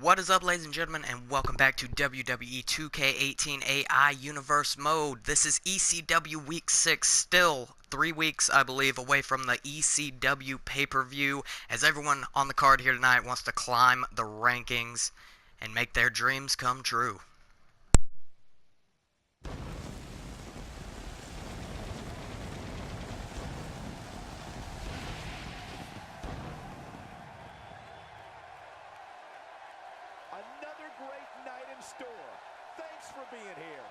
What is up, ladies and gentlemen, and welcome back to WWE 2K18 AI Universe Mode. This is ECW Week 6, still 3 weeks, I believe, away from the ECW pay-per-view, as everyone on the card here tonight wants to climb the rankings and make their dreams come true. Another great night in store. Thanks for being here.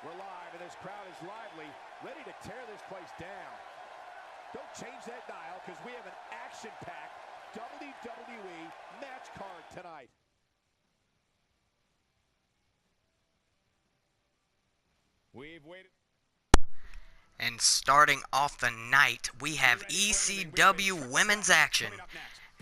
We're live, and this crowd is lively, ready to tear this place down. Don't change that dial, because we have an action-packed WWE match card tonight. We've waited. And starting off the night, we have ECW Women's Action,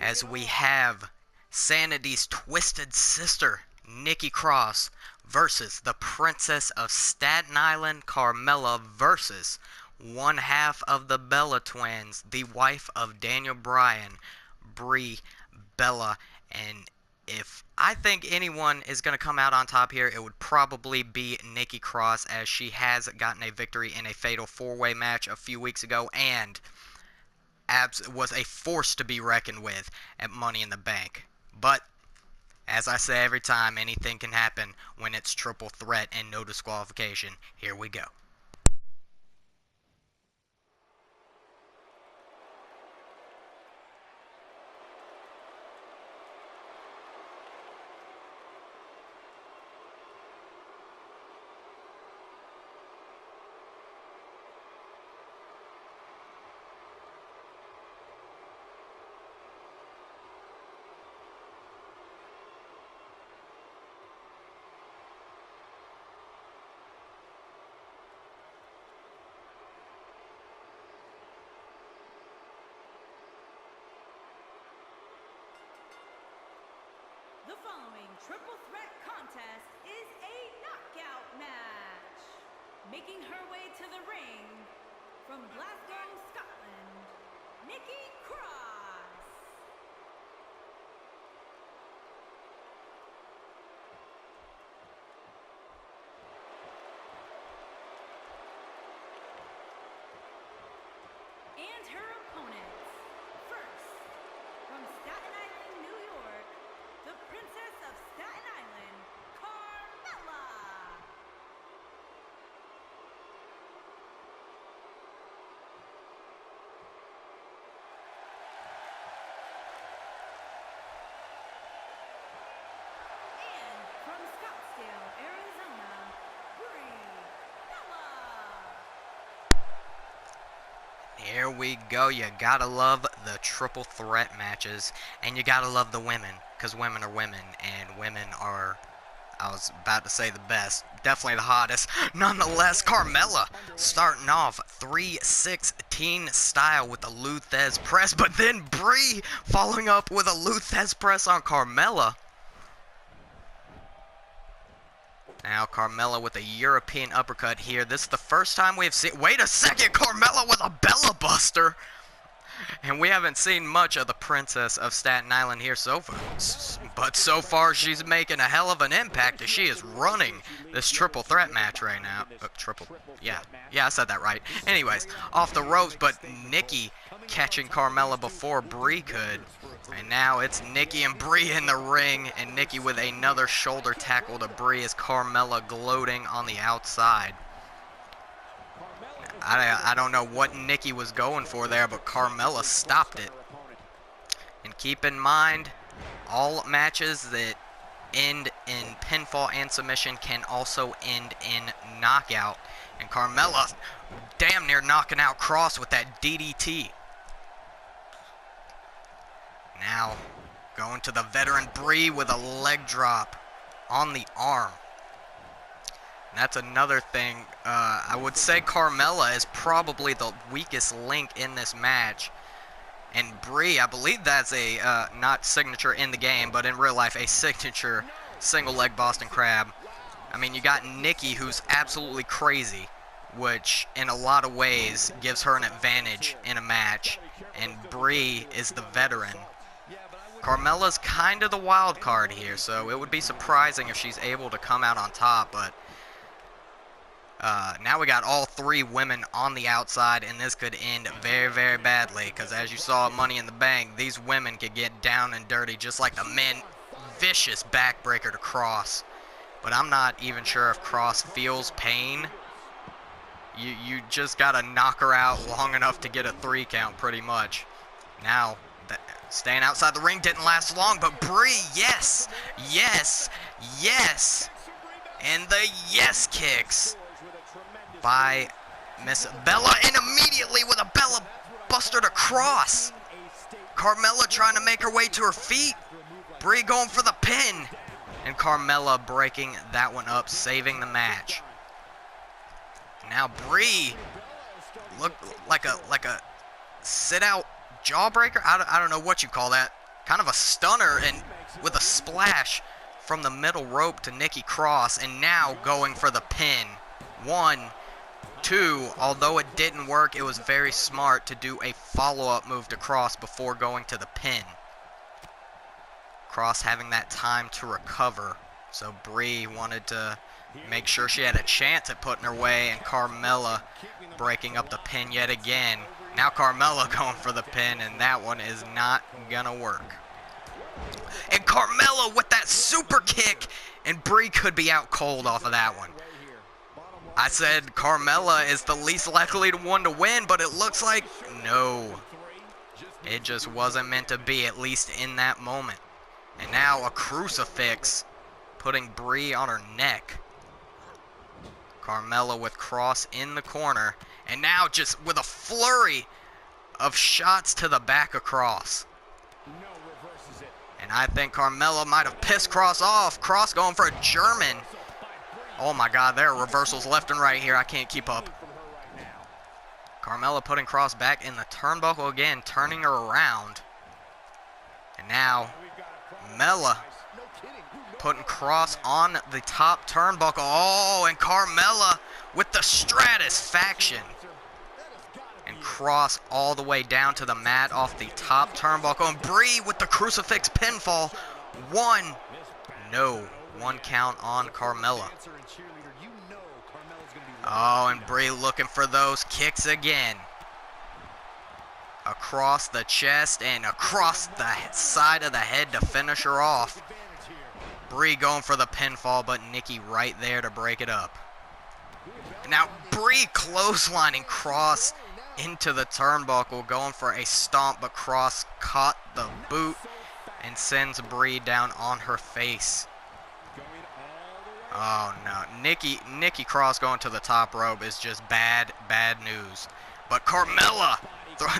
as we have Sanity's twisted sister, Nikki Cross, versus the Princess of Staten Island, Carmella, versus one half of the Bella twins, the wife of Daniel Bryan, Brie Bella. And if I think anyone is going to come out on top here, it would probably be Nikki Cross, as she has gotten a victory in a fatal four-way match a few weeks ago, and was a force to be reckoned with at Money in the Bank. But, as I say every time, anything can happen when it's triple threat and no disqualification. Here we go. The following triple threat contest is a knockout match. Making her way to the ring from Glasgow, Scotland, Nikki Cross. And her opponents. First, from Staten Island, New York, the Princess of Staten Island, Carmella. And from Scottsdale, Arizona, Brie Bella. Here we go. You gotta love the triple threat matches, and you gotta love the women, because women are women, and women are, I was about to say the best, definitely the hottest. Nonetheless, Carmella starting off 316 style with the Luthez press, but then Brie following up with a Luthez press on Carmella. Now Carmella with a European uppercut here. This is the first time we've seen... Wait a second! Carmella with a Bella Buster! And we haven't seen much of the Princess of Staten Island here so far. But so far, she's making a hell of an impact as she is running this triple threat match right now. Yeah, I said that right. Anyways, off the ropes, but Nikki catching Carmella before Brie could. And now it's Nikki and Brie in the ring, and Nikki with another shoulder tackle to Brie as Carmella gloating on the outside. I don't know what Nikki was going for there, but Carmella stopped it. And keep in mind, all matches that end in pinfall and submission can also end in knockout. And Carmella damn near knocking out Cross with that DDT. Now, going to the veteran Brie with a leg drop on the arm. And that's another thing. I would say Carmella is probably the weakest link in this match. And Brie, I believe that's a, not signature in the game, but in real life, a signature single leg Boston Crab. I mean, you got Nikki, who's absolutely crazy, which in a lot of ways gives her an advantage in a match. And Brie is the veteran. Carmella's kind of the wild card here, so it would be surprising if she's able to come out on top, but now we got all three women on the outside, and this could end very, very badly, because as you saw at Money in the Bank, these women could get down and dirty just like the men. Vicious backbreaker to Cross, but I'm not even sure if Cross feels pain. You just gotta knock her out long enough to get a 3 count, pretty much. Now, staying outside the ring didn't last long, but Brie, yes, yes, yes, and the yes kicks by Miss Bella, and immediately with a Bella Buster to Cross. Carmella trying to make her way to her feet. Brie going for the pin, and Carmella breaking that one up, saving the match. Now Brie looked like a sit-out jawbreaker. I don't know what you call that. Kind of a stunner, and with a splash from the middle rope to Nikki Cross, and now going for the pin. 1, 2. Although it didn't work, it was very smart to do a follow-up move to Cross before going to the pin. Cross having that time to recover, so Brie wanted to make sure she had a chance at putting her way, and Carmella breaking up the pin yet again. Now Carmella going for the pin, and that one is not gonna work. And Carmella with that super kick, and Brie could be out cold off of that one. I said Carmella is the least likely one to win, but it looks like no. It just wasn't meant to be, at least in that moment. And now a crucifix, putting Brie on her neck. Carmella with Cross in the corner. And now just with a flurry of shots to the back of Cross. And I think Carmella might have pissed Cross off. Cross going for a German. Oh my God, there are reversals left and right here. I can't keep up. Carmella putting Cross back in the turnbuckle again, turning her around. And now Mella putting Cross on the top turnbuckle. Oh, and Carmella with the Stratusfaction. And Cross all the way down to the mat off the top turnbuckle. And Brie with the crucifix pinfall. 1. No. 1 count on Carmella. Oh, and Brie looking for those kicks again. Across the chest and across the side of the head to finish her off. Brie going for the pinfall, but Nikki right there to break it up. Now Brie clotheslining Cross into the turnbuckle, going for a stomp, but Cross caught the boot and sends Brie down on her face. Oh no, Nikki Cross going to the top rope is just bad news. But Carmella,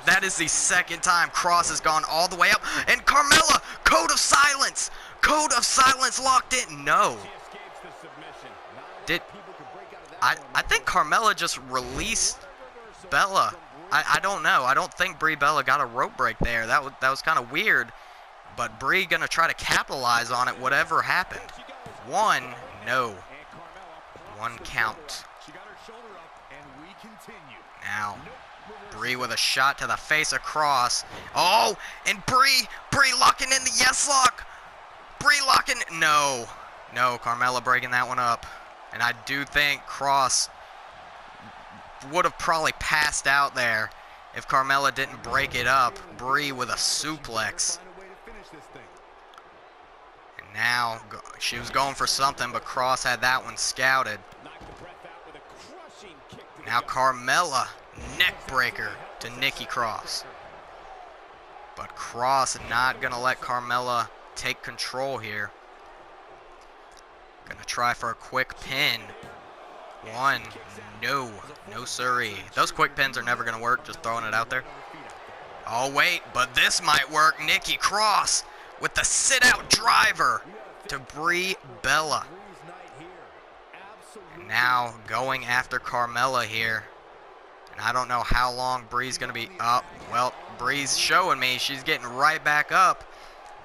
that is the second time Cross has gone all the way up. And Carmella, Code of Silence. Code of Silence locked in. No. I think Carmella just released Bella. I don't know. I don't think Brie Bella got a rope break there. That was kind of weird. But Brie gonna try to capitalize on it, whatever happened. 1, no. 1 count. Now, Brie with a shot to the face of Cross. Oh, and Brie locking in the yes lock. Brie locking, no. No, Carmella breaking that one up. And I do think Cross would have probably passed out there if Carmella didn't break it up. Brie with a suplex. And now, she was going for something, but Cross had that one scouted. Now Carmella, neck breaker to Nikki Cross. But Cross not going to let Carmella take control here. Going to try for a quick pin. 1, no. No siree. Those quick pins are never going to work, just throwing it out there. Oh wait, but this might work. Nikki Cross with the sit-out driver to Brie Bella. And now going after Carmella here. And I don't know how long Brie's going to be up. Well, Brie's showing me she's getting right back up.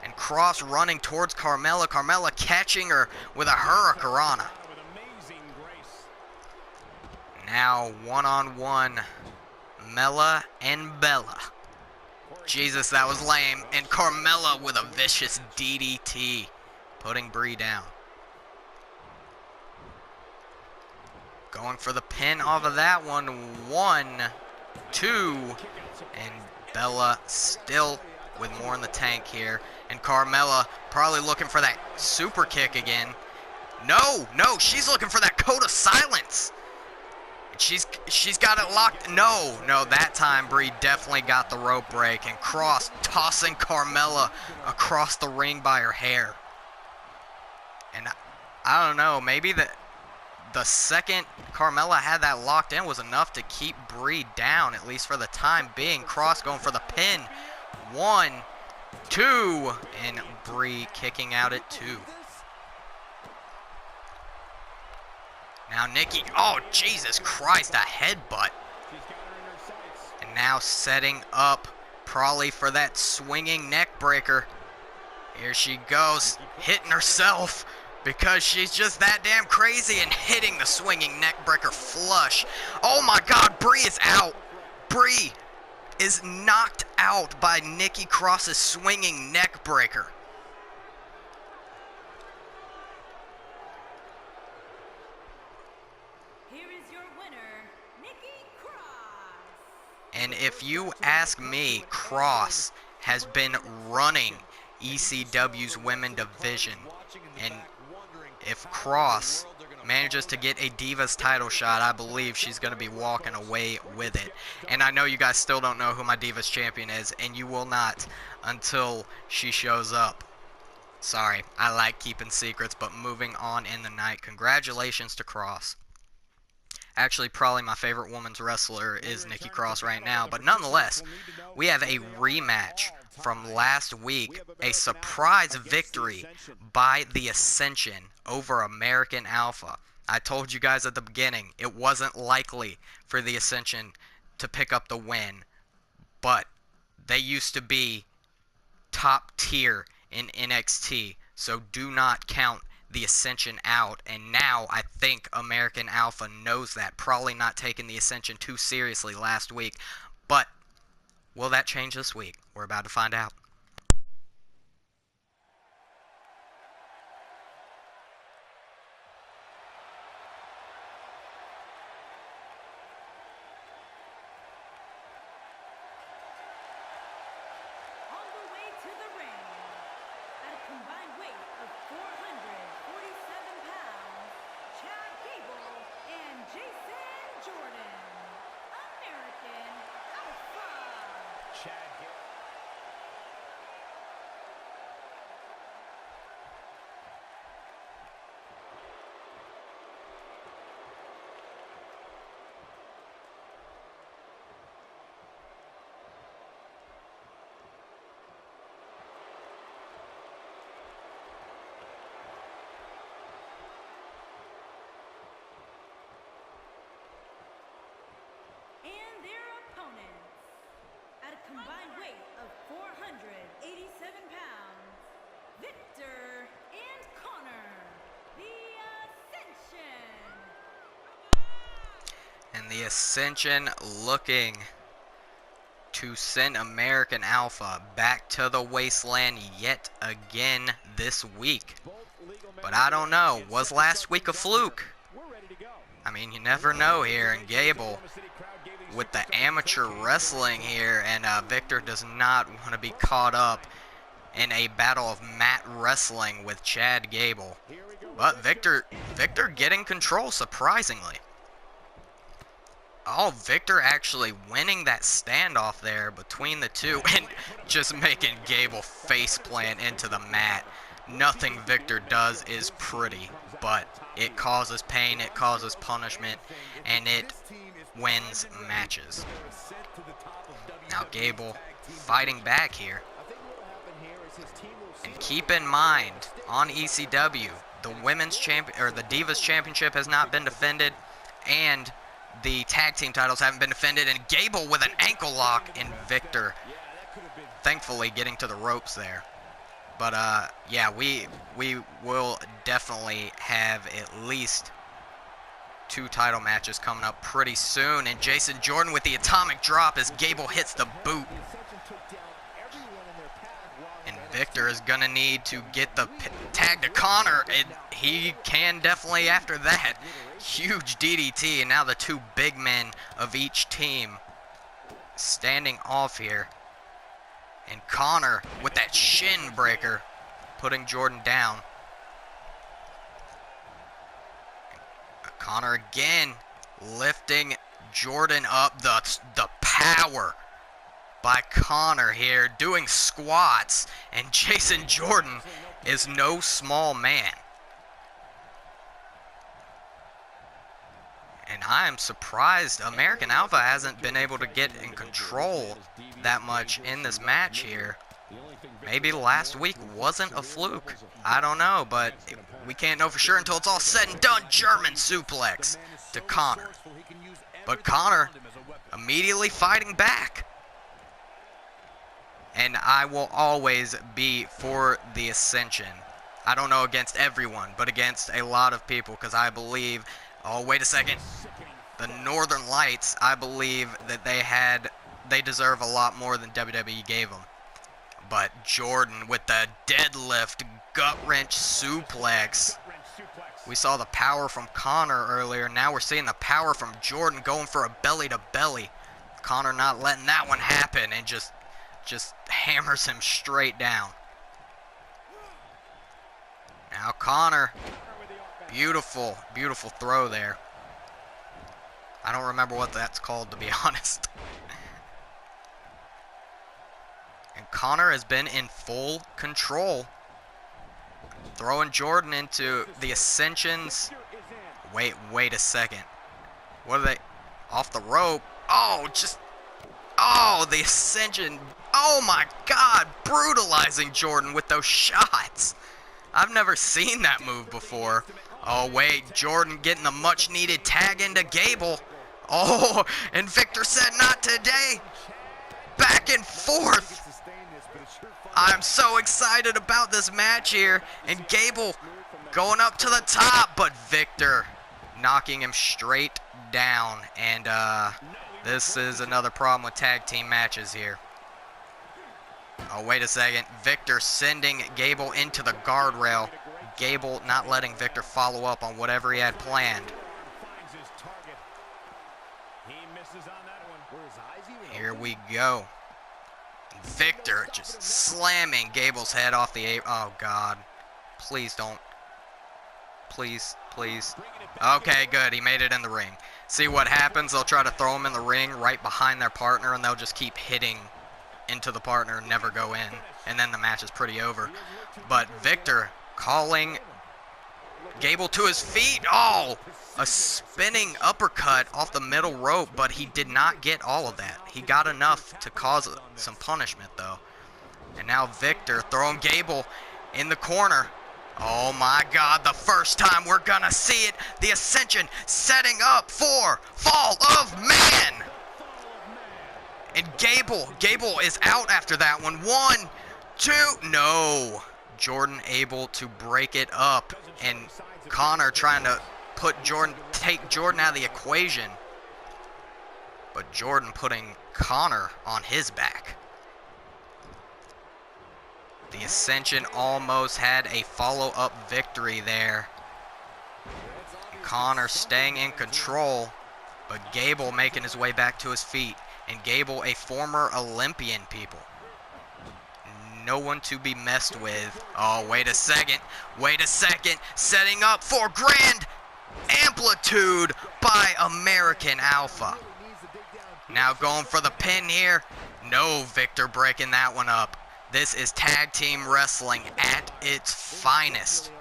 And Cross running towards Carmella. Carmella catching her with a Hurricanrana. Now one-on-one, Mella and Bella. Jesus, that was lame. And Carmella with a vicious DDT, putting Brie down. Going for the pin off of that one. 1, 2, and Bella still with more in the tank here. And Carmella probably looking for that super kick again. No, she's looking for that code of silence. She's got it locked. No, that time Brie definitely got the rope break, and Cross tossing Carmella across the ring by her hair. And I don't know, maybe the second Carmella had that locked in was enough to keep Brie down, at least for the time being. Cross going for the pin. 1, 2, and Brie kicking out at 2. Now Nikki, oh Jesus Christ, a headbutt. And now setting up probably for that swinging neck breaker. Here she goes, hitting herself because she's just that damn crazy and hitting the swinging neck breaker flush. Oh my God, Brie is out. Brie is knocked out by Nikki Cross's swinging neck breaker. And if you ask me, Cross has been running ECW's women division. And if Cross manages to get a Divas title shot, I believe she's going to be walking away with it. And I know you guys still don't know who my Divas champion is, and you will not until she shows up. Sorry, I like keeping secrets, but moving on in the night. Congratulations to Cross. Actually, probably my favorite women's wrestler is Nikki Cross right now. But nonetheless, we have a rematch from last week. A surprise victory by the Ascension over American Alpha. I told you guys at the beginning, it wasn't likely for the Ascension to pick up the win. But they used to be top tier in NXT. So do not count the Ascension out, and now I think American Alpha knows that. Probably not taking the Ascension too seriously last week, but will that change this week? We're about to find out. Combined weight of 487 pounds, Victor and Connor, the Ascension. And the Ascension looking to send American Alpha back to the wasteland yet again this week. But I don't know, was last week a fluke? I mean, you never know here, and Gable with the amateur wrestling here, and Victor does not want to be caught up in a battle of mat wrestling with Chad Gable. But Victor getting control, surprisingly. Oh, Victor actually winning that standoff there between the two and just making Gable face plant into the mat. Nothing Victor does is pretty, but it causes pain, it causes punishment, and it wins matches. Now Gable fighting back here. And keep in mind, on ECW, the women's champion or the Divas Championship has not been defended, and the tag team titles haven't been defended, and Gable with an ankle lock, and Victor thankfully getting to the ropes there. But yeah, we will definitely have at least 2 title matches coming up pretty soon. And Jason Jordan with the atomic drop as Gable hits the boot. And Victor is going to need to get the tag to Connor. And he can definitely after that. Huge DDT. And now the 2 big men of each team standing off here. And Connor with that shin breaker, putting Jordan down. Connor again lifting Jordan up. The power by Connor here, doing squats. And Jason Jordan is no small man. And I am surprised American Alpha hasn't been able to get in control that much in this match here. Maybe last week wasn't a fluke. I don't know, but we can't know for sure until it's all said and done. German suplex to Connor. But Connor immediately fighting back. And I will always be for the Ascension. I don't know against everyone, but against a lot of people, because I believe... Oh, wait a second. The Northern Lights, I believe that they deserve a lot more than WWE gave them. But Jordan with the deadlift gut-wrench suplex. We saw the power from Connor earlier. Now we're seeing the power from Jordan going for a belly-to-belly. Connor not letting that one happen and just hammers him straight down. Now Connor... Beautiful, beautiful throw there. I don't remember what that's called, to be honest. And Connor has been in full control. Throwing Jordan into the Ascensions. Wait a second. What are they? Off the rope. Oh, the Ascension. Oh my God, brutalizing Jordan with those shots. I've never seen that move before. Oh, wait, Jordan getting the much-needed tag into Gable. Oh, and Victor said not today. Back and forth. I'm so excited about this match here. And Gable going up to the top, but Victor knocking him straight down. And this is another problem with tag team matches here. Oh, wait a second. Victor sending Gable into the guardrail. Gable not letting Victor follow up on whatever he had planned. Here we go. Victor just slamming Gable's head off the apron. Oh, God. Please don't. Please, please. Okay, good. He made it in the ring. See what happens? They'll try to throw him in the ring right behind their partner, and they'll just keep hitting into the partner and never go in. And then the match is pretty over. But Victor calling Gable to his feet. Oh, a spinning uppercut off the middle rope, but he did not get all of that. He got enough to cause some punishment, though. And now Victor throwing Gable in the corner. Oh my God, the first time we're gonna see it. The Ascension setting up for Fall of Man. And Gable is out after that one. 1, 2, no. Jordan able to break it up, and Connor trying to take Jordan out of the equation. But Jordan putting Connor on his back. The Ascension almost had a follow-up victory there. Connor staying in control, but Gable making his way back to his feet. And Gable, a former Olympian, people. No one to be messed with. Oh, wait a second. Wait a second. Setting up for Grand Amplitude by American Alpha. Now going for the pin here. No, Victor breaking that one up. This is tag team wrestling at its finest.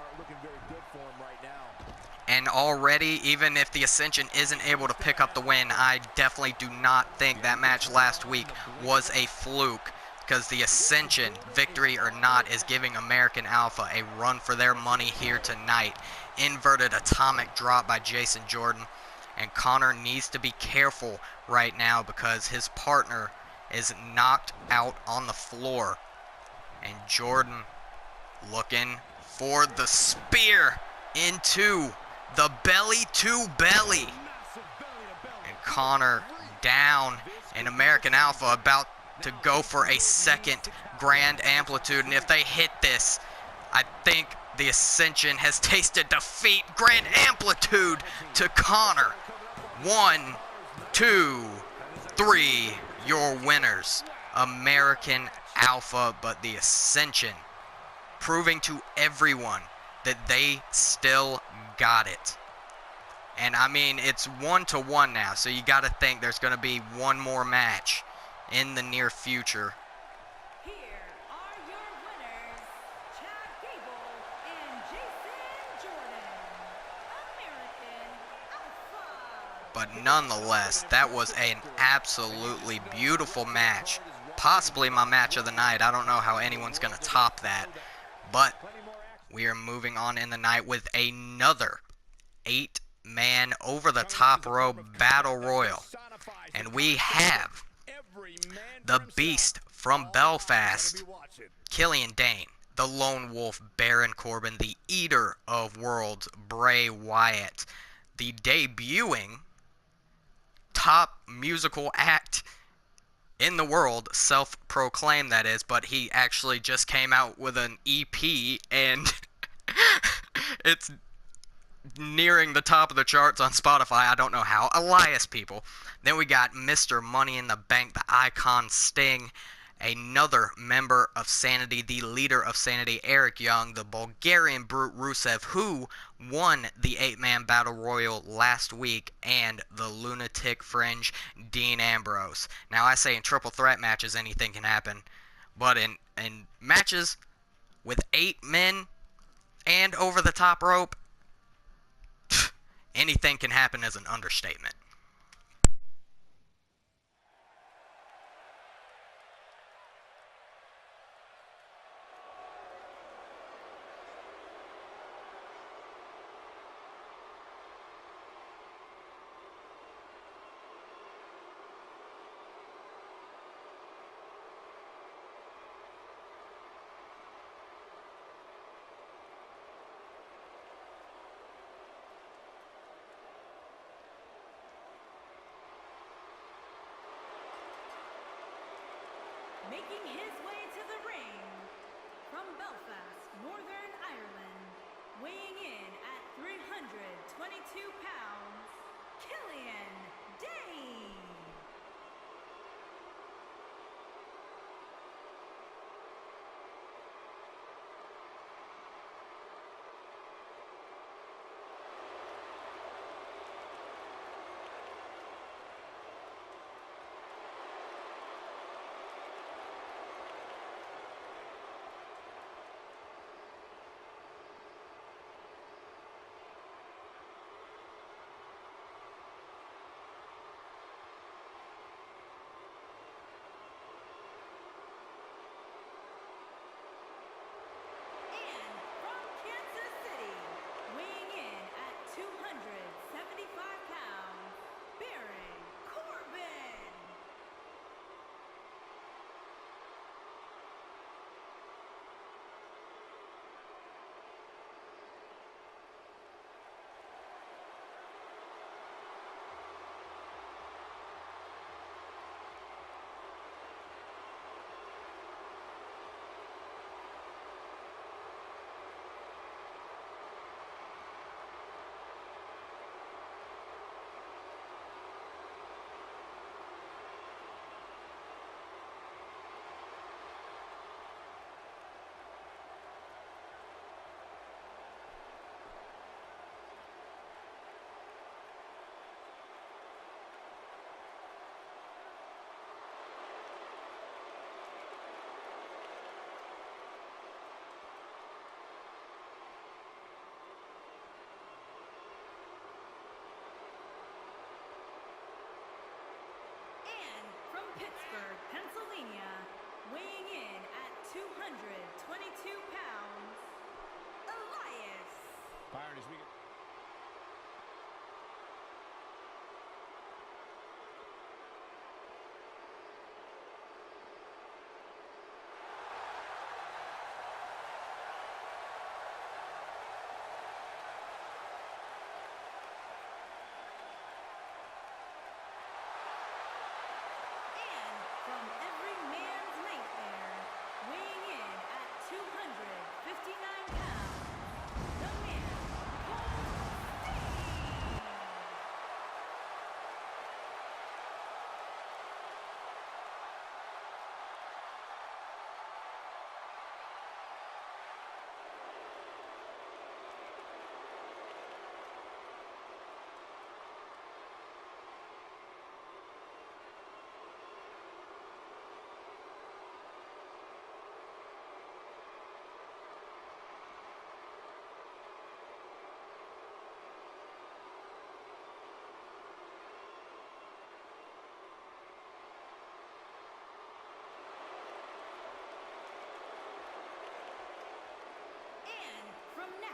And already, even if the Ascension isn't able to pick up the win, I definitely do not think that match last week was a fluke. Because the Ascension, victory or not, is giving American Alpha a run for their money here tonight. Inverted atomic drop by Jason Jordan. And Connor needs to be careful right now because his partner is knocked out on the floor. And Jordan looking for the spear into The belly to belly. And Connor down. And American Alpha about to go for a second grand amplitude. And if they hit this, I think the Ascension has tasted defeat. Grand amplitude to Connor. 1, 2, 3. Your winners. American Alpha, but the Ascension proving to everyone that they still got it. And I mean, it's 1-1 now, so you got to think there's going to be one more match in the near future. Here are your winners, Chad Gable and Jason Jordan, American Alpha. But nonetheless, that was an absolutely beautiful match. Possibly my match of the night. I don't know how anyone's going to top that. But we are moving on in the night with another 8-man over-the-top rope battle royal. And we have the Beast from Belfast, Killian Dane, the Lone Wolf, Baron Corbin, the Eater of Worlds, Bray Wyatt, the debuting top musical act in the world, self-proclaimed that is, but he actually just came out with an EP, and it's nearing the top of the charts on Spotify. I don't know how. Elias, people. Then we got Mr. Money in the Bank, the Icon Sting, another member of Sanity, the leader of Sanity, Eric Young, the Bulgarian Brute Rusev, who won the 8-man Battle Royal last week, and the Lunatic Fringe, Dean Ambrose. Now, I say in triple threat matches, anything can happen, but in matches with 8 men and over the top rope, anything can happen is an understatement. Making his way to the ring from Belfast, Northern Ireland, weighing in at 322 pounds, Killian Dane. Pittsburgh, Pennsylvania, weighing in at 222 pounds, Elias. Byron, as we get...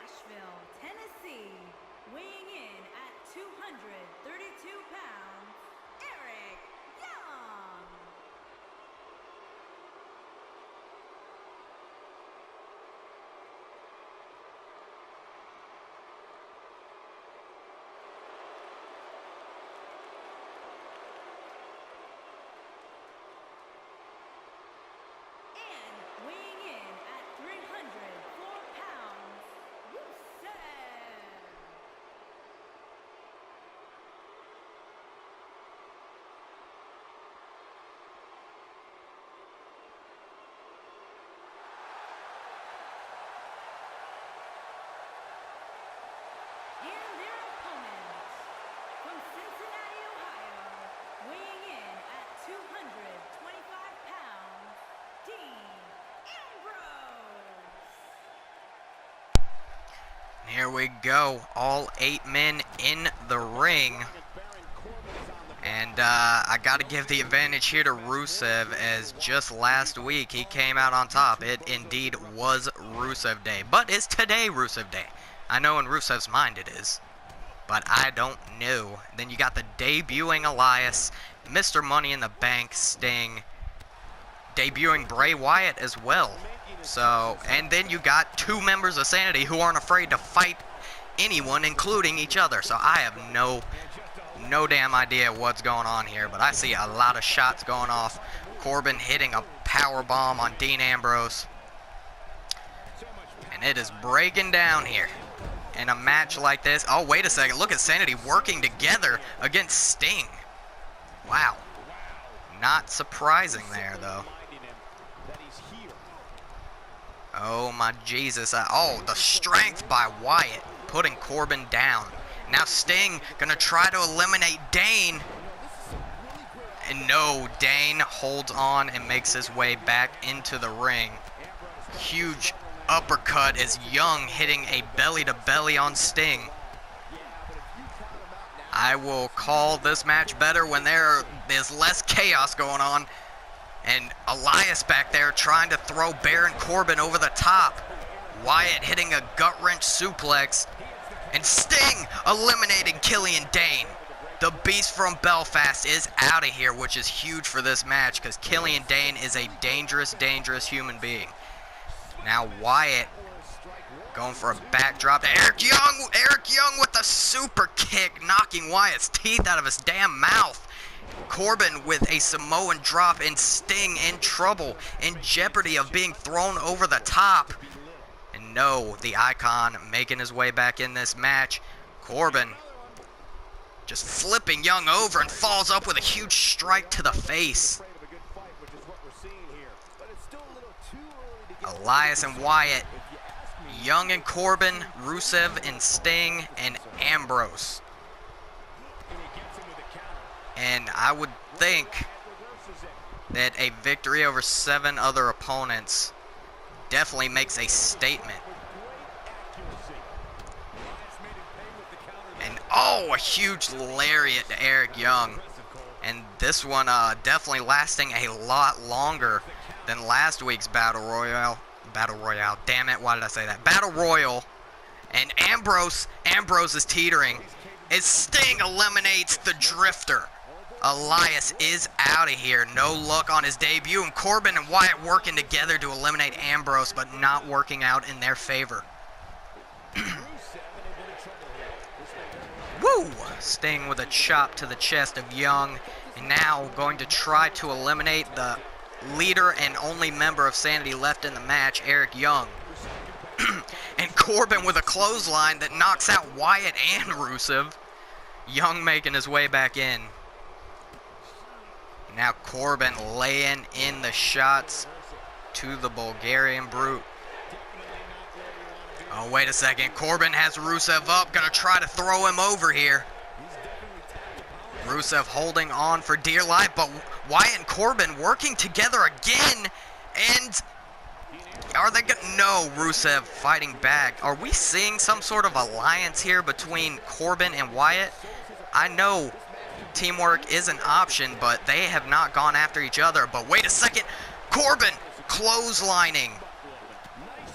Nashville, Tennessee, weighing in at 232 pounds, Eric Young. Weighing in at 304 pounds, Rusev. And their opponent, from Cincinnati, Ohio, weighing in at 225 pounds, Dean Ambrose. Here we go. All 8 men in the ring. And I got to give the advantage here to Rusev, as just last week he came out on top. It indeed was Rusev Day. But is today Rusev Day? I know in Rusev's mind it is, but I don't know. Then you got the debuting Elias, Mr. Money in the Bank, Sting, debuting Bray Wyatt as well. So, and then you got 2 members of Sanity who aren't afraid to fight anyone, including each other. So I have no damn idea what's going on here, but I see a lot of shots going off. Corbin hitting a power bomb on Dean Ambrose, and it is breaking down here in a match like this. Oh, wait a second, look at Sanity working together against Sting. Wow, not surprising there though. Oh my Jesus. Oh, the strength by Wyatt, putting Corbin down. Now Sting gonna try to eliminate Dane. And no, Dane holds on and makes his way back into the ring. Huge uppercut as Young hitting a belly-to-belly on Sting. I will call this match better when there is less chaos going on. And Elias back there trying to throw Baron Corbin over the top. Wyatt hitting a gut-wrench suplex. And Sting eliminating Killian Dane. The Beast from Belfast is out of here, which is huge for this match because Killian Dane is a dangerous, dangerous human being. Now Wyatt going for a backdrop to Eric Young. Eric Young with a super kick, knocking Wyatt's teeth out of his damn mouth. Corbin with a Samoan drop, and Sting in trouble, in jeopardy of being thrown over the top. And no, the Icon making his way back in this match. Corbin just flipping Young over and falls up with a huge strike to the face. Elias and Wyatt, Young and Corbin, Rusev and Sting, and Ambrose. And I would think that a victory over 7 other opponents definitely makes a statement. And oh, a huge lariat to Eric Young. And this one definitely lasting a lot longer than last week's Battle Royale. Damn it, why did I say that? Battle Royal. And Ambrose is teetering as Sting eliminates the Drifter. Elias is out of here. No luck on his debut. And Corbin and Wyatt working together to eliminate Ambrose, but not working out in their favor. Woo! Sting with a chop to the chest of Young. And now going to try to eliminate the leader and only member of Sanity left in the match, Eric Young. And Corbin with a clothesline that knocks out Wyatt and Rusev. Young making his way back in. Now Corbin laying in the shots to the Bulgarian Brute. Oh, wait a second. Corbin has Rusev up. Gonna try to throw him over here. Rusev holding on for dear life, but Wyatt and Corbin working together again. And are they gonna... No, Rusev fighting back. Are we seeing some sort of alliance here between Corbin and Wyatt? I know teamwork is an option, but they have not gone after each other. But wait a second. Corbin clotheslining.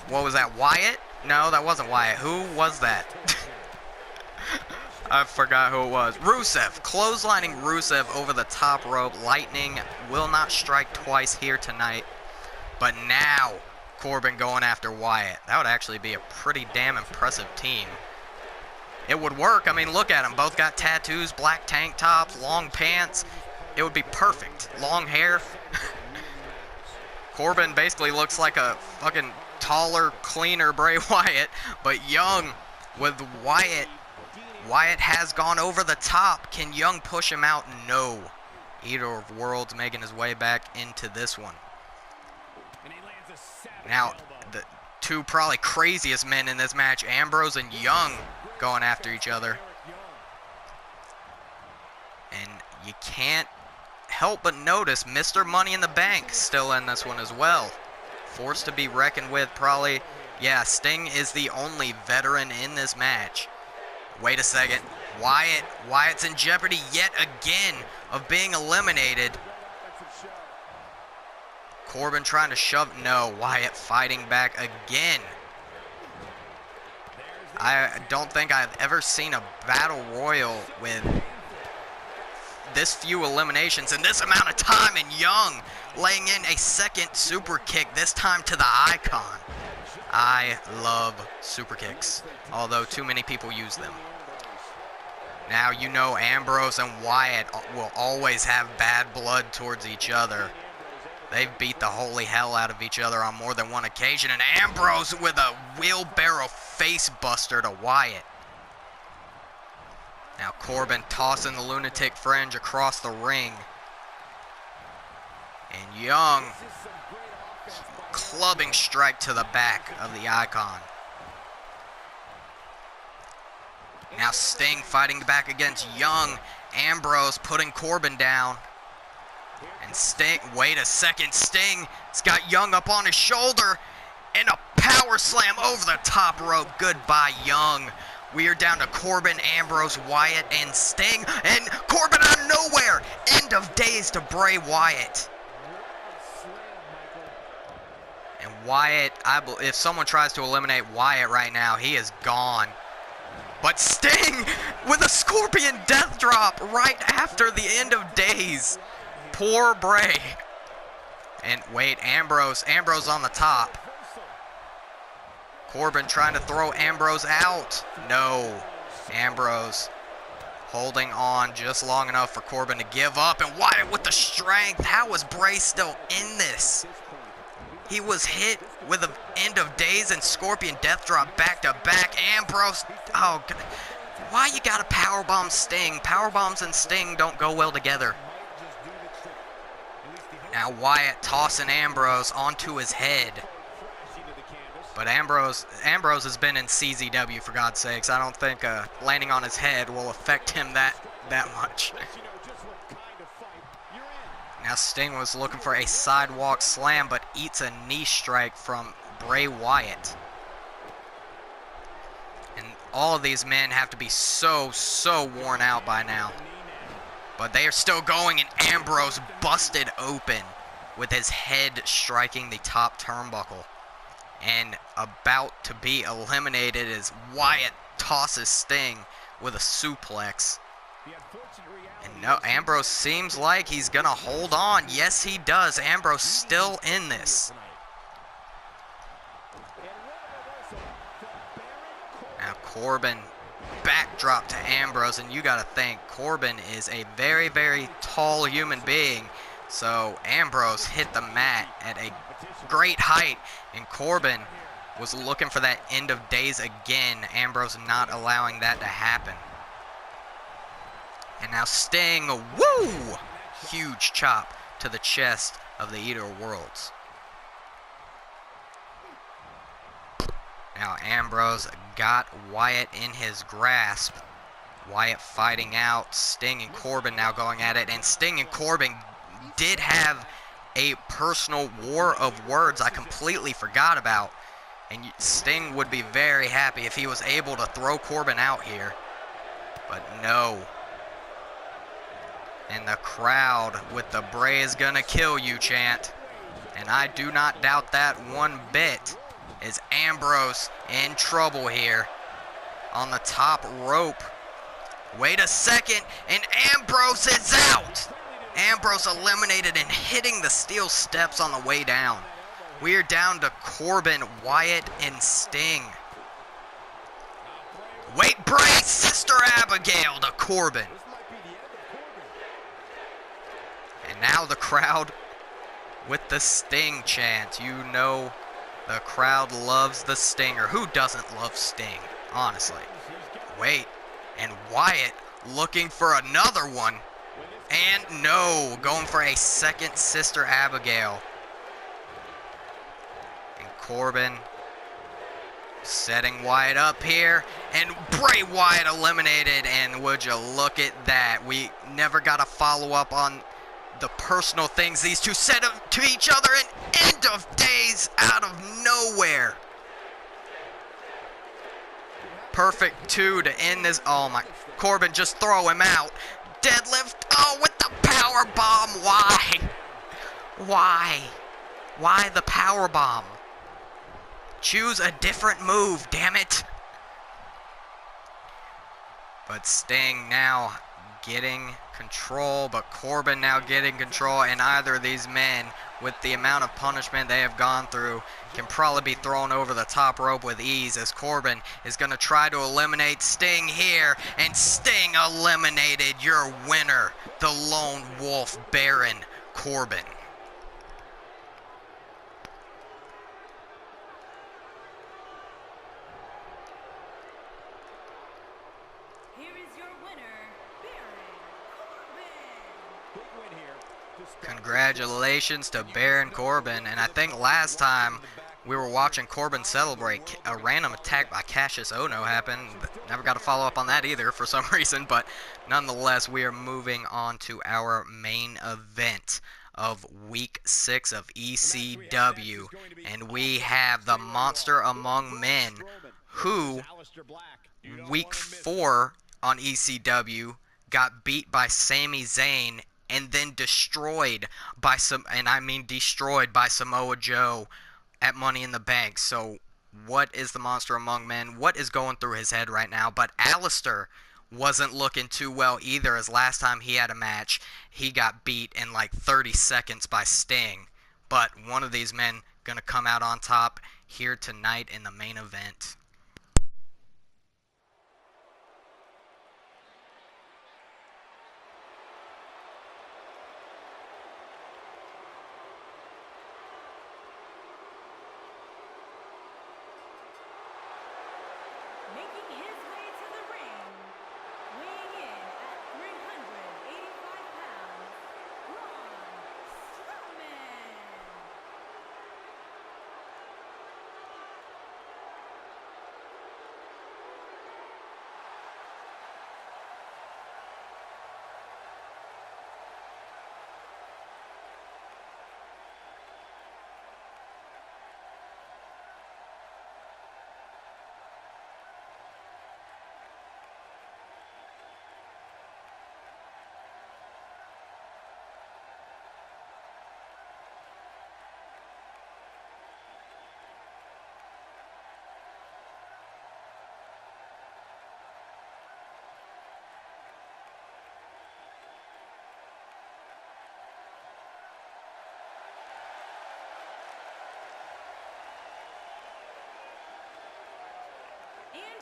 What was that, Wyatt? No, that wasn't Wyatt. Who was that? I forgot who it was. Rusev. Clotheslining Rusev over the top rope. Lightning will not strike twice here tonight. But now, Corbin going after Wyatt. That would actually be a pretty damn impressive team. It would work. I mean, look at them. Both got tattoos, black tank tops, long pants. It would be perfect. Long hair. Corbin basically looks like a fucking taller, cleaner Bray Wyatt, but Young with Wyatt. Wyatt has gone over the top. Can Young push him out? No. Eater of Worlds making his way back into this one. Now, the two probably craziest men in this match, Ambrose and Young, going after each other. And you can't help but notice Mr. Money in the Bank still in this one as well. Forced to be reckoned with, probably. Yeah, Sting is the only veteran in this match. Wait a second. Wyatt's in jeopardy yet again of being eliminated. Corbin trying to shove. No, Wyatt fighting back again. I don't think I've ever seen a battle royal with this few eliminations in this amount of time, and Young laying in a second super kick, this time to the Icon. I love super kicks, although too many people use them. Now you know Ambrose and Wyatt will always have bad blood towards each other. They've beat the holy hell out of each other on more than one occasion, and Ambrose with a wheelbarrow face buster to Wyatt. Now Corbin tossing the lunatic fringe across the ring. And Young clubbing strike to the back of the Icon. Now Sting fighting back against Young. Ambrose putting Corbin down. And Sting, wait a second, Sting has got Young up on his shoulder. And a power slam over the top rope. Goodbye, Young. We are down to Corbin, Ambrose, Wyatt, and Sting. And Corbin out of nowhere. End of days to Bray Wyatt. And Wyatt, if someone tries to eliminate Wyatt right now, he is gone. But Sting with a Scorpion Death Drop right after the end of days. Poor Bray. And wait, Ambrose on the top. Corbin trying to throw Ambrose out. No. Ambrose holding on just long enough for Corbin to give up. And Wyatt with the strength. How is Bray still in this? He was hit with an end of days and Scorpion Death Drop back to back. Ambrose. Oh, God. Why you gotta powerbomb Sting? Powerbombs and Sting don't go well together. Now Wyatt tossing Ambrose onto his head. But Ambrose has been in CZW, for God's sakes. I don't think landing on his head will affect him that much. Now Sting was looking for a sidewalk slam, but eats a knee strike from Bray Wyatt. And all of these men have to be so worn out by now. But they are still going, and Ambrose busted open with his head striking the top turnbuckle. And about to be eliminated as Wyatt tosses Sting with a suplex. And no, Ambrose seems like he's going to hold on. Yes, he does. Ambrose still in this. Now Corbin backdrop to Ambrose, and you got to think Corbin is a very tall human being. So Ambrose hit the mat at a great height, and Corbin was looking for that end of days again. Ambrose not allowing that to happen. And now Sting, woo! Huge chop to the chest of the Eater of Worlds. Now Ambrose got Wyatt in his grasp. Wyatt fighting out. Sting and Corbin now going at it. And Sting and Corbin did have a personal war of words I completely forgot about. And Sting would be very happy if he was able to throw Corbin out here. But no. And the crowd with the Bray is gonna kill you chant. And I do not doubt that one bit. is Ambrose in trouble here on the top rope. Wait a second, and Ambrose is out. Ambrose eliminated and hitting the steel steps on the way down. We are down to Corbin, Wyatt, and Sting. Wait, Bray, Sister Abigail to Corbin. And now the crowd with the Sting chant. You know the crowd loves the Stinger. Who doesn't love Sting, honestly? Wait, and Wyatt looking for another one. And no, going for a second Sister Abigail. And Corbin setting Wyatt up here, and Bray Wyatt eliminated, and would you look at that. We never got a follow-up on the personal things these two said to each other, and end of days out of nowhere. Perfect 2 to end this. Oh my, Corbin, just throw him out. Deadlift, oh, with the power bomb. Why the power bomb? Choose a different move, damn it. But Sting now getting control, but Corbin now getting control, and either of these men, with the amount of punishment they have gone through, can probably be thrown over the top rope with ease, as Corbin is going to try to eliminate Sting here, and Sting eliminated your winner, the Lone Wolf Baron Corbin. Congratulations to Baron Corbin, and I think last time we were watching Corbin celebrate, a random attack by Cassius Ohno happened. Never got a follow-up on that either for some reason, but nonetheless, we are moving on to our main event of Week 6 of ECW, and we have the Monster Among Men, who Week 4 on ECW got beat by Sami Zayn and then destroyed by Samoa Joe at Money in the Bank. So what is the Monster Among Men? What is going through his head right now? But Alistair wasn't looking too well either, as last time he had a match, he got beat in like 30 seconds by Sting. But one of these men going to come out on top here tonight in the main event.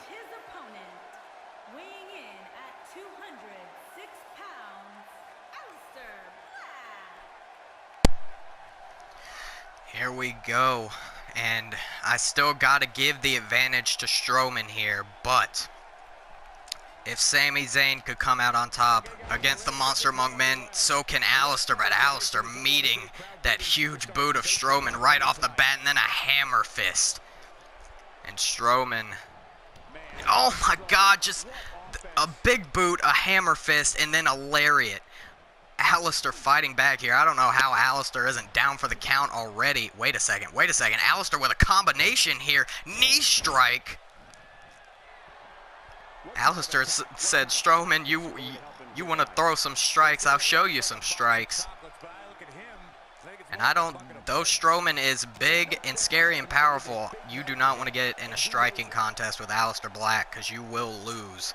His opponent, weighing in at 206 pounds, Aleister Black. Here we go, and I still got to give the advantage to Strowman here, but if Sami Zayn could come out on top against the Monster Among Men, so can Aleister, but Aleister meeting that huge boot of Strowman right off the bat, and then a hammer fist. And Strowman, oh my god, just a big boot, a hammer fist, and then a lariat. Aleister fighting back here. I don't know how Aleister isn't down for the count already. Wait a second. Aleister with a combination here. Knee strike. Aleister said, Strowman, you want to throw some strikes? I'll show you some strikes. And though Strowman is big and scary and powerful, you do not want to get in a striking contest with Aleister Black, because you will lose.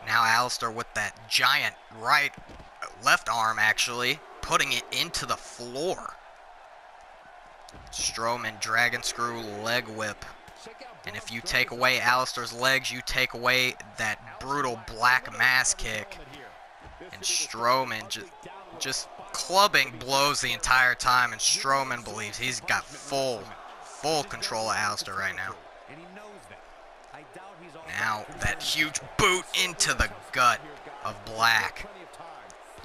Now Aleister with that giant left arm, actually, putting it into the floor. Strowman dragon screw leg whip. And if you take away Aleister's legs, you take away that brutal black mass kick. And Strowman just clubbing blows the entire time, and Strowman believes he's got full control of Aleister right now. Now that huge boot into the gut of Black.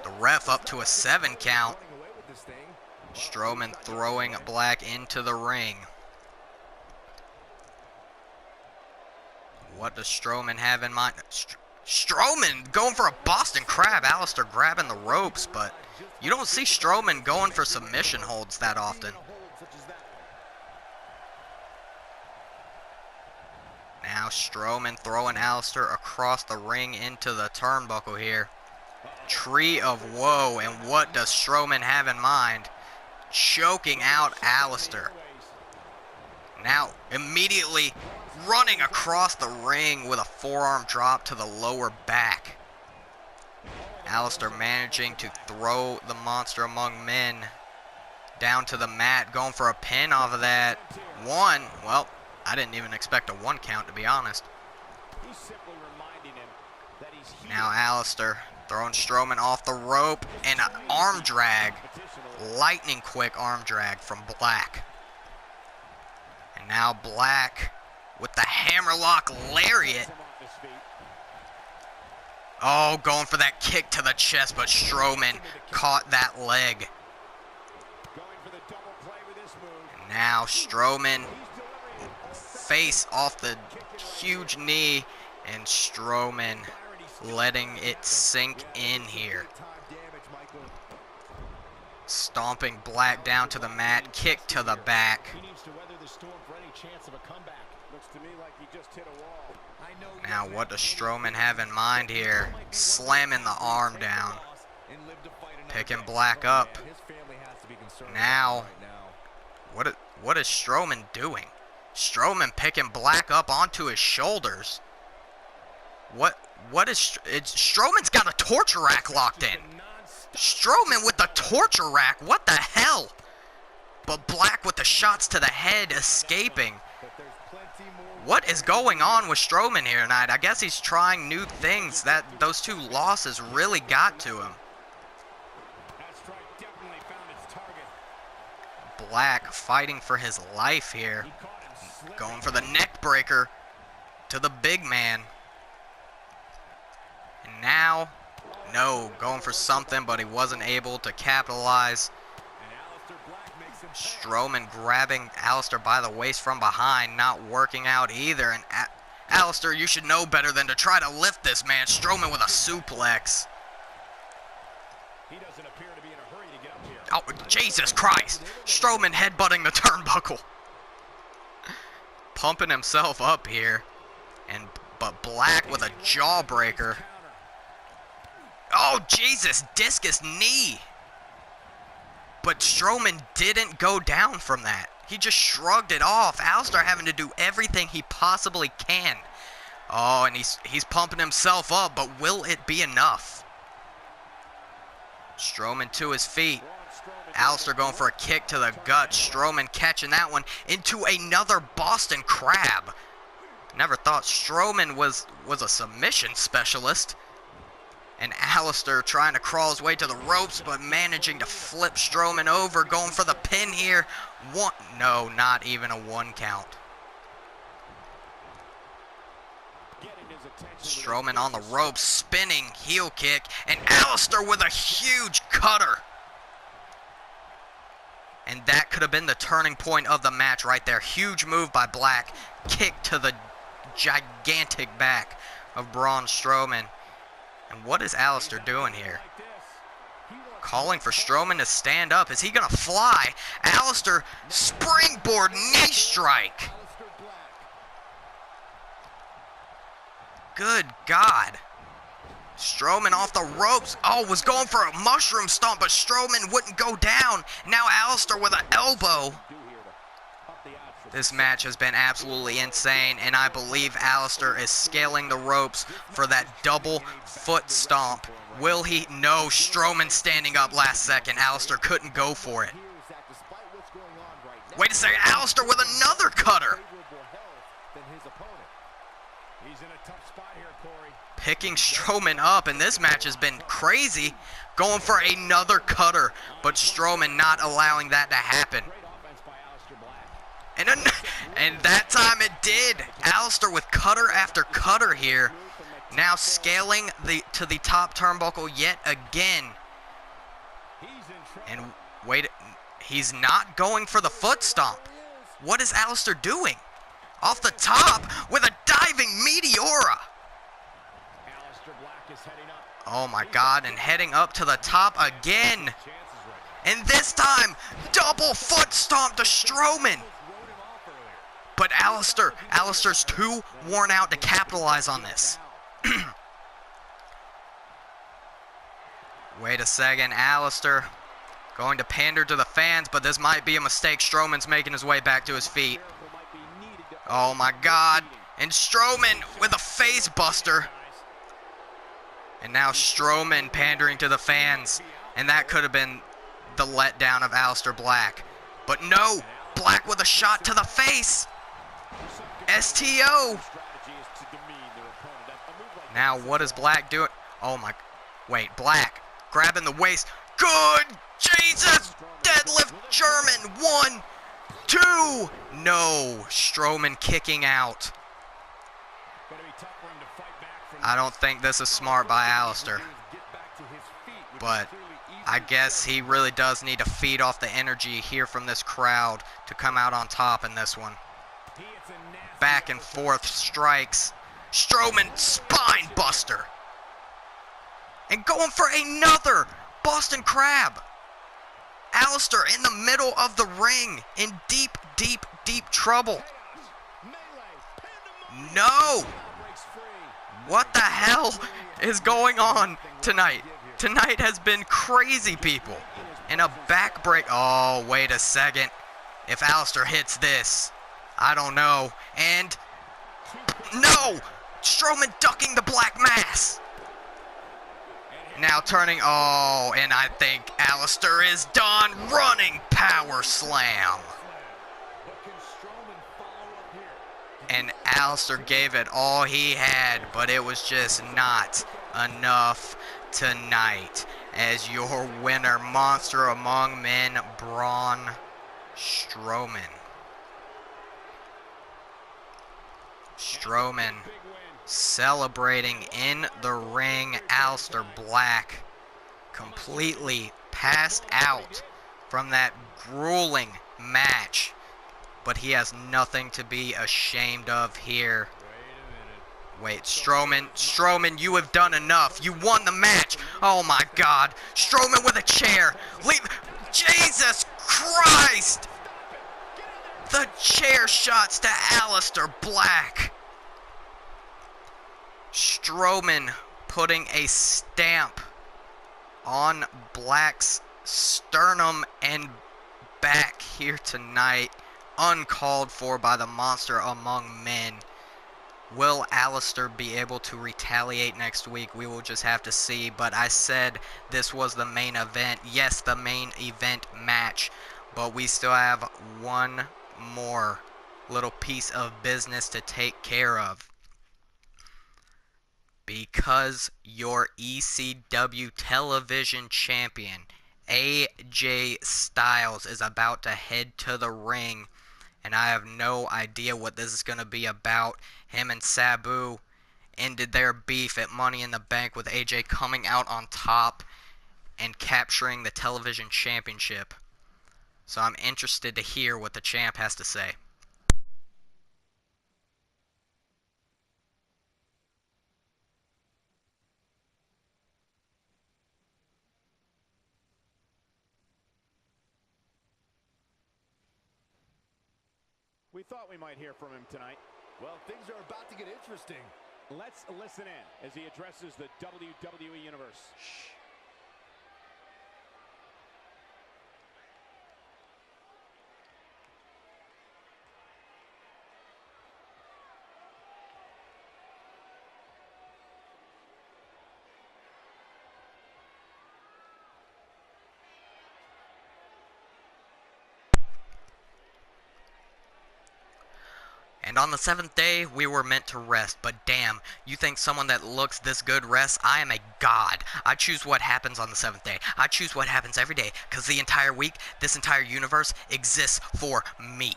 The ref up to a 7 count. Strowman throwing Black into the ring. What does Strowman have in mind? Strowman going for a Boston Crab. Aleister grabbing the ropes, but you don't see Strowman going for submission holds that often. Now Strowman throwing Aleister across the ring into the turnbuckle here. Tree of Woe, and what does Strowman have in mind? Choking out Aleister. Now immediately running across the ring with a forearm drop to the lower back. Aleister managing to throw the Monster Among Men down to the mat, going for a pin off of that. One, well, I didn't even expect a 1 count, to be honest. Now Aleister throwing Strowman off the rope, and an arm drag, lightning quick arm drag from Black. And now Black with the hammerlock lariat. Oh, going for that kick to the chest, but Strowman caught that leg. And now Strowman face off the huge knee, and Strowman letting it sink in here. Stomping Black down to the mat, kick to the back. Now what does Strowman have in mind here? Slamming the arm down. Picking Black up. Now, what is Strowman doing? Strowman picking Black up onto his shoulders. Strowman's got a torture rack locked in. Strowman with the torture rack, what the hell? But Black with the shots to the head escaping. What is going on with Strowman here tonight? I guess he's trying new things. Those 2 losses really got to him. Black fighting for his life here. Going for the neck breaker to the big man. And now, no, going for something, but he wasn't able to capitalize. Strowman grabbing Aleister by the waist from behind, not working out either. And Aleister, you should know better than to try to lift this man. Strowman with a suplex. Oh, Jesus Christ. Strowman headbutting the turnbuckle. Pumping himself up here. But Black with a jawbreaker. Oh, Jesus, discus knee. But Strowman didn't go down from that. He just shrugged it off. Aleister having to do everything he possibly can. Oh, and he's pumping himself up, but will it be enough? Strowman to his feet. Aleister going for a kick to the gut. Strowman catching that one into another Boston Crab. Never thought Strowman was a submission specialist. And Aleister trying to crawl his way to the ropes, but managing to flip Strowman over, going for the pin here. No, not even a 1 count. Strowman on the ropes, spinning heel kick, and Aleister with a huge cutter. And that could have been the turning point of the match right there. Huge move by Black, kick to the gigantic back of Braun Strowman. And what is Aleister doing here? Calling for Strowman to stand up. Is he going to fly? Aleister, springboard knee strike. Good God. Strowman off the ropes. Oh, was going for a mushroom stomp, but Strowman wouldn't go down. Now Alistair with an elbow. This match has been absolutely insane, and I believe Alistair is scaling the ropes for that double foot stomp. Will he? No, Strowman standing up last second. Alistair couldn't go for it. Wait a second, Alistair with another cutter. Picking Strowman up, and this match has been crazy. Going for another cutter, but Strowman not allowing that to happen. And that time it did. Alistair with cutter after cutter here. Now scaling to the top turnbuckle yet again. And wait, he's not going for the foot stomp. What is Alistair doing? Off the top with a diving Meteora. Oh my God, and heading up to the top again. And this time, double foot stomp to Strowman. But Alistair's too worn out to capitalize on this. Wait a second, Alistair going to pander to the fans, but this might be a mistake. Strowman's making his way back to his feet. Oh my God, and Strowman with a face buster. And now Strowman pandering to the fans, and that could have been the letdown of Aleister Black. But no, Black with a shot to the face. STO. Now what is Black doing? Oh my, wait, Black grabbing the waist. Good Jesus, deadlift German. 1, 2. No, Strowman kicking out. I don't think this is smart by Alistair. But I guess he really does need to feed off the energy here from this crowd to come out on top in this one. Back and forth strikes. Strowman spine buster. And going for another Boston Crab. Alistair in the middle of the ring in deep, deep, deep trouble. No! What the hell is going on tonight? Tonight has been crazy, people. And a back break. Oh, wait a second. If Alistair hits this, I don't know. And no! Strowman ducking the Black Mass. Now turning. Oh, and I think Alistair is done. Running power slam. And Alistair gave it all he had, but it was just not enough tonight. As your winner, Monster Among Men, Braun Strowman. Strowman celebrating in the ring. Aleister Black completely passed out from that grueling match. But he has nothing to be ashamed of here. Wait, Strowman, you have done enough. You won the match. Oh my God. Strowman with a chair. Jesus Christ. The chair shots to Aleister Black. Strowman putting a stamp on Black's sternum and back here tonight. Uncalled for by the Monster Among Men. Will Aleister be able to retaliate next week? We will just have to see. But I said this was the main event. Yes, the main event match. But we still have one more little piece of business to take care of. Because your ECW television champion, AJ Styles, is about to head to the ring. And I have no idea what this is going to be about. Him and Sabu ended their beef at Money in the Bank with AJ coming out on top and capturing the television championship. So I'm interested to hear what the champ has to say. We thought we might hear from him tonight. Well, things are about to get interesting. Let's listen in as he addresses the WWE Universe. And on the seventh day, we were meant to rest. But damn, you think someone that looks this good rests? I am a god. I choose what happens on the seventh day. I choose what happens every day. Because the entire week, this entire universe exists for me.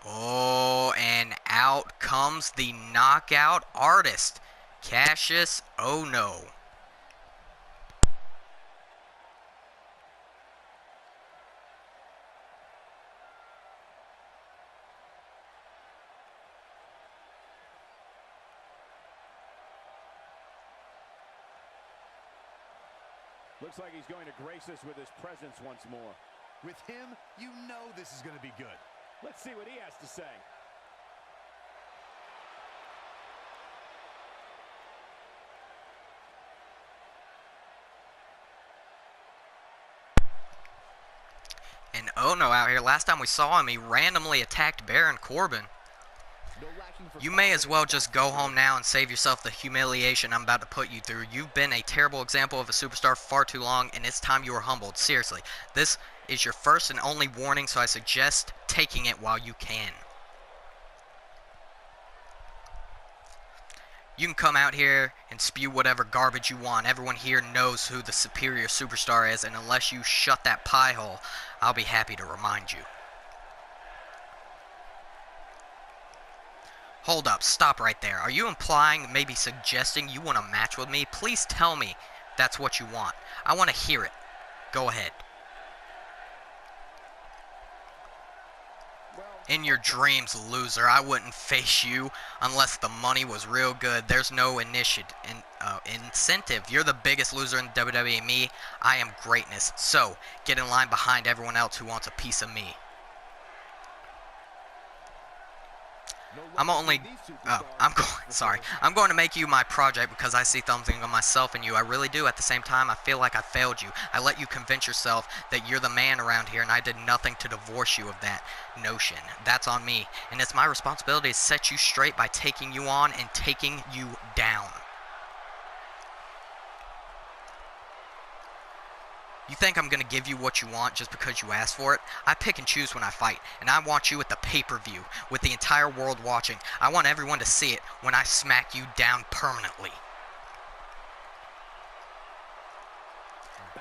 Oh, and out comes the knockout artist, Cassius. Oh no. Looks like he's going to grace us with his presence once more. With him, you know this is going to be good. Let's see what he has to say. And oh no out here, last time we saw him, he randomly attacked Baron Corbin. You may as well just go home now and save yourself the humiliation I'm about to put you through. You've been a terrible example of a superstar for far too long, and it's time you were humbled. Seriously, this is your first and only warning, so I suggest taking it while you can. You can come out here and spew whatever garbage you want. Everyone here knows who the superior superstar is, and unless you shut that pie hole, I'll be happy to remind you. Hold up, stop right there. Are you implying, maybe suggesting you want a match with me? Please tell me that's what you want. I want to hear it. Go ahead. In your dreams, loser. I wouldn't face you unless the money was real good. There's no incentive. You're the biggest loser in WWE. Me, I am greatness. So, get in line behind everyone else who wants a piece of me. I'm going to make you my project because I see something of myself in you. I really do. At the same time, I feel like I failed you. I let you convince yourself that you're the man around here, and I did nothing to divorce you of that notion. That's on me, and it's my responsibility to set you straight by taking you on and taking you down. You think I'm going to give you what you want just because you asked for it? I pick and choose when I fight, and I want you at the pay-per-view, with the entire world watching. I want everyone to see it when I smack you down permanently.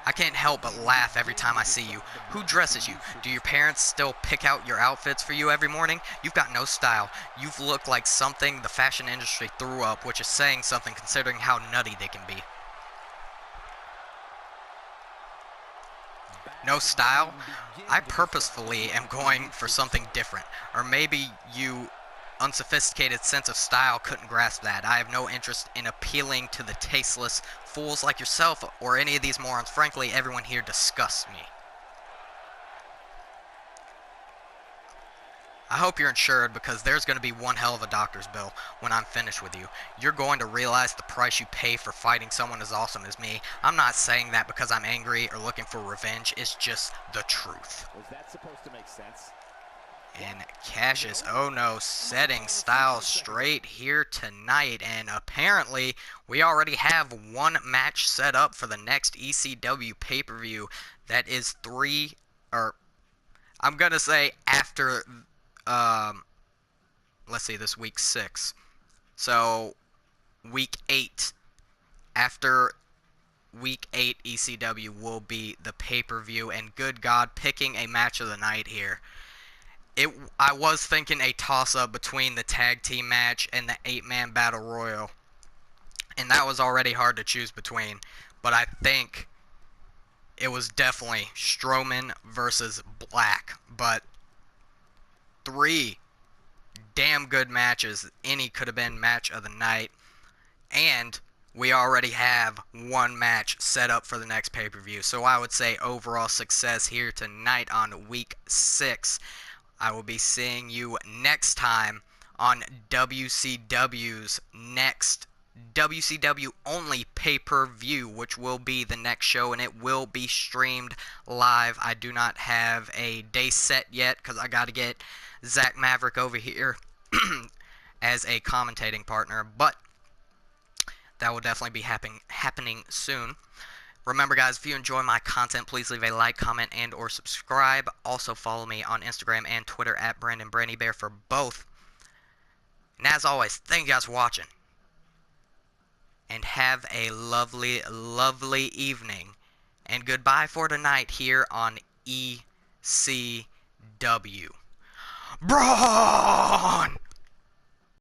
I can't help but laugh every time I see you. Who dresses you? Do your parents still pick out your outfits for you every morning? You've got no style. You've looked like something the fashion industry threw up, which is saying something considering how nutty they can be. No style? I purposefully am going for something different. Or maybe you unsophisticated sense of style couldn't grasp that. I have no interest in appealing to the tasteless fools like yourself or any of these morons. Frankly, everyone here disgusts me. I hope you're insured because there's going to be one hell of a doctor's bill when I'm finished with you. You're going to realize the price you pay for fighting someone as awesome as me. I'm not saying that because I'm angry or looking for revenge. It's just the truth. Was that supposed to make sense? And Cassius, oh no, setting Styles straight here tonight. And apparently, we already have one match set up for the next ECW pay-per-view. That is I'm going to say after... let's see, this week 6. So, week 8. After week 8, ECW will be the pay-per-view. And good God, picking a match of the night here. I was thinking a toss-up between the tag team match and the 8-man battle royal. And that was already hard to choose between. But I think it was definitely Strowman versus Black. But 3 damn good matches. Any could have been match of the night. And we already have one match set up for the next pay-per-view. So I would say overall success here tonight on week 6. I will be seeing you next time on WCW's next WCW only pay-per-view, which will be the next show, and it will be streamed live. I do not have a day set yet because I got to get Zach Maverick over here as a commentating partner, but that will definitely be happening soon. Remember, guys, if you enjoy my content, please leave a like, comment, and or subscribe. Also, follow me on Instagram and Twitter at BrandonBrandyBear for both. And as always, thank you guys for watching. And have a lovely, lovely evening. And goodbye for tonight here on ECW. Braun!